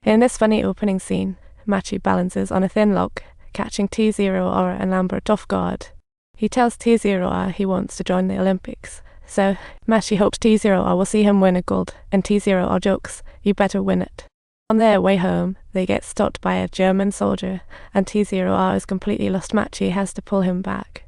In this funny opening scene, Marci balances on a thin log, catching T0R and Lambert off guard. He tells T0R he wants to join the Olympics, so Marci hopes T0R will see him win a gold, and T0R jokes, "You better win it." On their way home, they get stopped by a German soldier, and T0R is completely lost. Marci has to pull him back.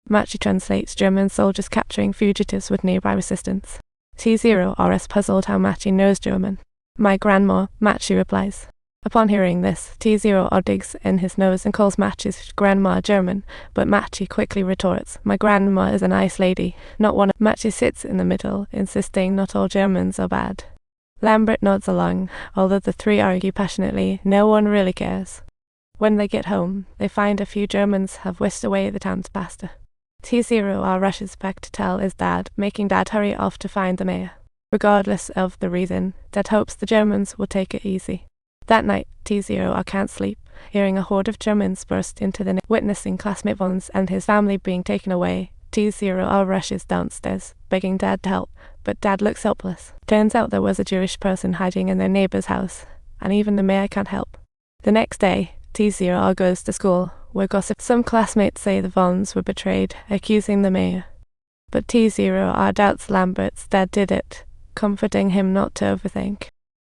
Marci translates German soldiers capturing fugitives with nearby resistance. T0R is puzzled how Marci knows German. "My grandma," Marci replies. Upon hearing this, T0R digs in his nose and calls Marci's grandma German, but Marci quickly retorts, "My grandma is a nice lady, not one." Marci sits in the middle, insisting not all Germans are bad. Lambert nods along, although the three argue passionately. No one really cares. When they get home, they find a few Germans have whisked away the town's pastor. T0R rushes back to tell his dad, making Dad hurry off to find the mayor. Regardless of the reason, Dad hopes the Germans will take it easy. That night, T0R can't sleep, hearing a horde of Germans burst into the witnessing classmate Vons and his family being taken away. T0R rushes downstairs, begging Dad to help, but Dad looks helpless. Turns out there was a Jewish person hiding in their neighbor's house, and even the mayor can't help. The next day, T0R goes to school, where gossip. Some classmates say the Vons were betrayed, accusing the mayor. But T0R doubts Lambert's dad did it, comforting him not to overthink.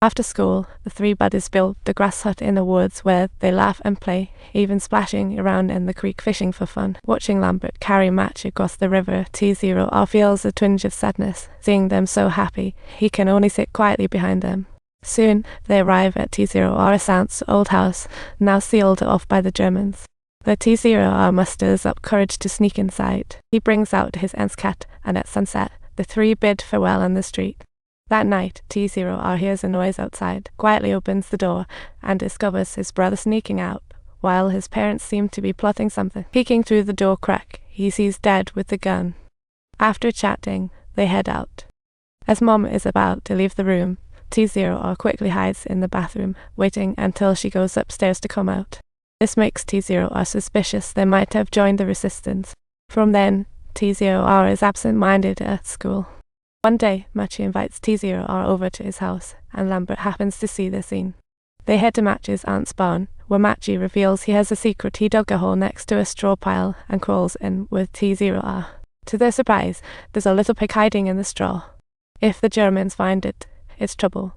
After school, the three buddies build the grass hut in the woods where they laugh and play, even splashing around in the creek fishing for fun. Watching Lambert carry Marci across the river, T0R feels a twinge of sadness. Seeing them so happy, he can only sit quietly behind them. Soon, they arrive at T0R's aunt's old house, now sealed off by the Germans. The T0R musters up courage to sneak inside. He brings out his aunt's cat, and at sunset, the three bid farewell on the street. That night, T0R hears a noise outside, quietly opens the door, and discovers his brother sneaking out, while his parents seem to be plotting something. Peeking through the door crack, he sees Dad with the gun. After chatting, they head out. As Mom is about to leave the room, T0R quickly hides in the bathroom, waiting until she goes upstairs to come out. This makes T0R suspicious they might have joined the resistance. From then, T0R is absent-minded at school. One day, Marci invites T0R over to his house, and Lambert happens to see the scene. They head to Marci's aunt's barn, where Marci reveals he has a secret. He dug a hole next to a straw pile and crawls in with T0R. To their surprise, there's a little pig hiding in the straw. If the Germans find it, it's trouble.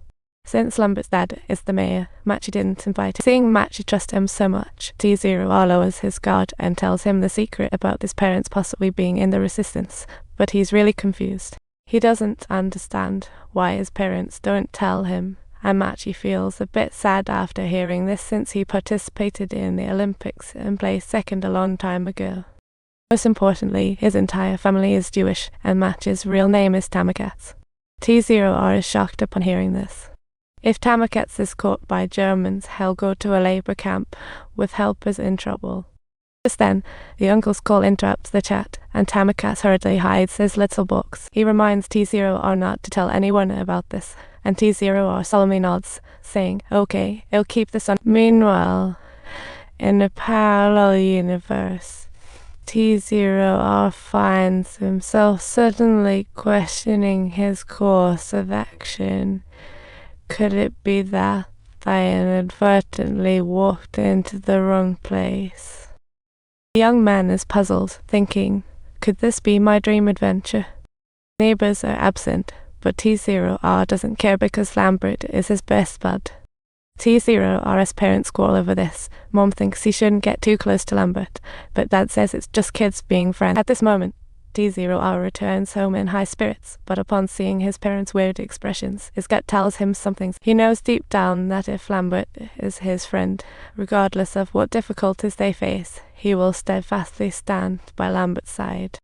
Since Lambert's dad is the mayor, Marci didn't invite him. Seeing Marci trust him so much, T0R lowers his guard and tells him the secret about his parents possibly being in the resistance, but he's really confused. He doesn't understand why his parents don't tell him, and Marci feels a bit sad after hearing this since he participated in the Olympics and placed second a long time ago. Most importantly, his entire family is Jewish, and Marci's real name is Tamakatz. T0R is shocked upon hearing this. If Tamakatz is caught by Germans, he'll go to a labor camp with helpers in trouble. Just then, the uncle's call interrupts the chat, and Tamakatz hurriedly hides his little box. He reminds T0R not to tell anyone about this, and T0R solemnly nods, saying, "Okay, I'll keep this on." Meanwhile, in a parallel universe, T0R finds himself suddenly questioning his course of action. Could it be that I inadvertently walked into the wrong place? The young man is puzzled, thinking, could this be my dream adventure? Neighbors are absent, but T0R doesn't care because Lambert is his best bud. T0R's parents quarrel over this. Mom thinks he shouldn't get too close to Lambert, but Dad says it's just kids being friends. At this moment, T0R returns home in high spirits, but upon seeing his parents' weird expressions, his gut tells him something. He knows deep down that if Lambert is his friend, regardless of what difficulties they face, he will steadfastly stand by Lambert's side.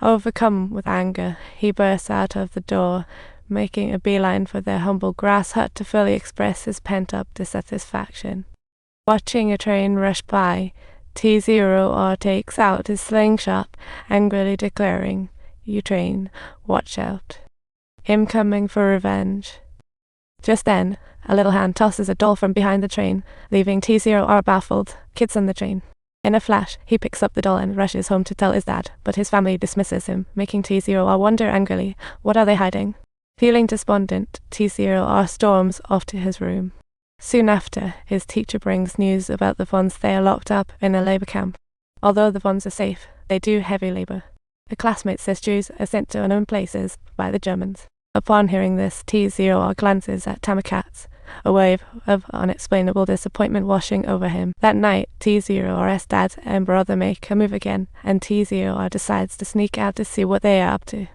Overcome with anger, he bursts out of the door, making a beeline for their humble grass hut to fully express his pent-up dissatisfaction. Watching a train rush by, T0R takes out his slingshot, angrily declaring, "You train, watch out. Him coming for revenge." Just then, a little hand tosses a doll from behind the train, leaving T0R baffled. Kids on the train. In a flash, he picks up the doll and rushes home to tell his dad, but his family dismisses him, making T0R wonder angrily, what are they hiding? Feeling despondent, T0R storms off to his room. Soon after, his teacher brings news about the Vuns. They are locked up in a labour camp. Although the Vuns are safe, they do heavy labour. A classmate says Jews are sent to unknown places by the Germans. Upon hearing this, T0R glances at Tamakat's, a wave of unexplainable disappointment washing over him. That night, T0R's dad and brother make a move again, and T0R decides to sneak out to see what they are up to.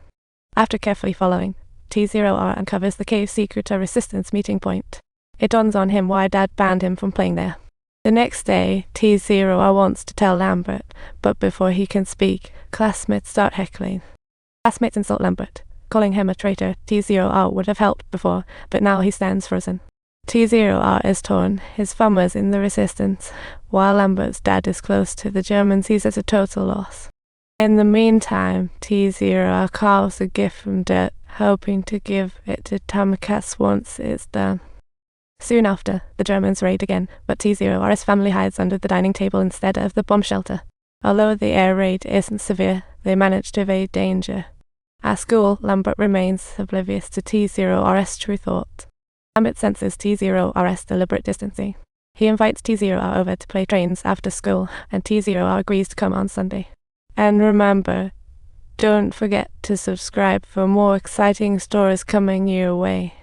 After carefully following, T0R uncovers the cave's secret resistance meeting point. It dawns on him why Dad banned him from playing there. The next day, T0R wants to tell Lambert, but before he can speak, classmates start heckling. Classmates insult Lambert, calling him a traitor. T0R would have helped before, but now he stands frozen. T0R is torn. His thumb was in the resistance. While Lambert's dad is close to the Germans, he's at a total loss. In the meantime, T0R carves a gift from dirt, hoping to give it to Tamakas once it's done. Soon after, the Germans raid again, but T0R's family hides under the dining table instead of the bomb shelter. Although the air raid isn't severe, they manage to evade danger. At school, Lambert remains oblivious to T0R's true thought. Lambert senses T0R's deliberate distancing. He invites T0R over to play trains after school, and T0R agrees to come on Sunday. And remember, don't forget to subscribe for more exciting stories coming your way.